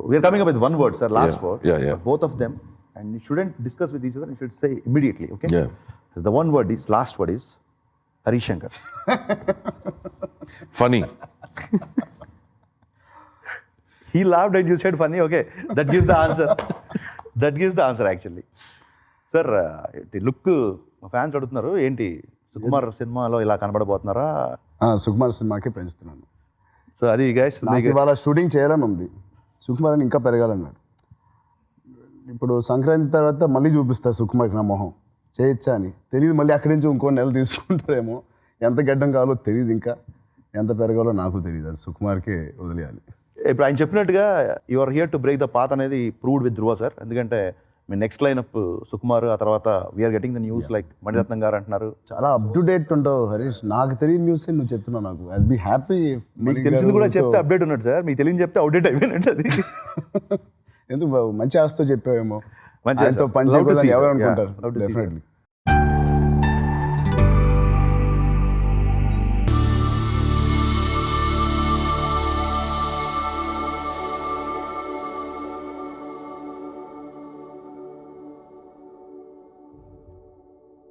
we're coming up with one word, sir, last Yeah, word. yeah. Both of them, and you shouldn't discuss with each other, you should say immediately, okay? Yeah. The one word is, last word is, Hari Shankar. Funny. He laughed and you said funny, okay. That gives the answer. That gives the answer actually. Sir, look మా fans అడుగుతున్నారు, ఏంటి సుకుమార్ సినిమాలో ఇలా కనబడబోతున్నారా? సుకుమార్ సినిమాకి పెంచుతున్నాను. So అది guys, నాకు ఇవాళ షూటింగ్ చేయాలని ఉంది. సుకుమార్ అని ఇంకా పెరగాలన్నాడు. ఇప్పుడు సంక్రాంతి తర్వాత మళ్ళీ చూపిస్తా సుకుమార్కి నా మొహం చేయొచ్చా అని. తెలియదు, మళ్ళీ అక్కడి నుంచి ఇంకో నెల తీసుకుంటారేమో. ఎంత గడ్డం కావాలో తెలియదు, ఇంకా ఎంత పెరగాలో నాకు తెలియదు. అది సుకుమార్కే వదిలేయాలి. ఇప్పుడు ఆయన చెప్పినట్టుగా you are here to break the path అనేది ప్రూవ్డ్ విత్ ధ్రువ సార్. ఎందుకంటే మీ నెక్స్ట్ లైనప్ సుకుమార్, ఆ తర్వాత we're getting the news like Mani Ratnam గారు అంటున్నారు. చాలా అప్ టు డేట్ ఉంటావు హరీష్. నాకు తెలియని న్యూస్ నువ్వు చెప్తున్నావు. నాకు ఐ బి హ్యాపీ. మీకు తెలిసింది కూడా చెప్తే అప్డేట్ ఉన్నట్టు సార్, మీకు తెలియని చెప్తే అవుట్డేట్ అయిపోయినట్టు. అది ఎందుకు మంచి ఆస్తో చెప్పావేమో. మంచిగా పని చేయకూడదని ఎవరు అనుకుంటారు. డెఫినెట్లీ.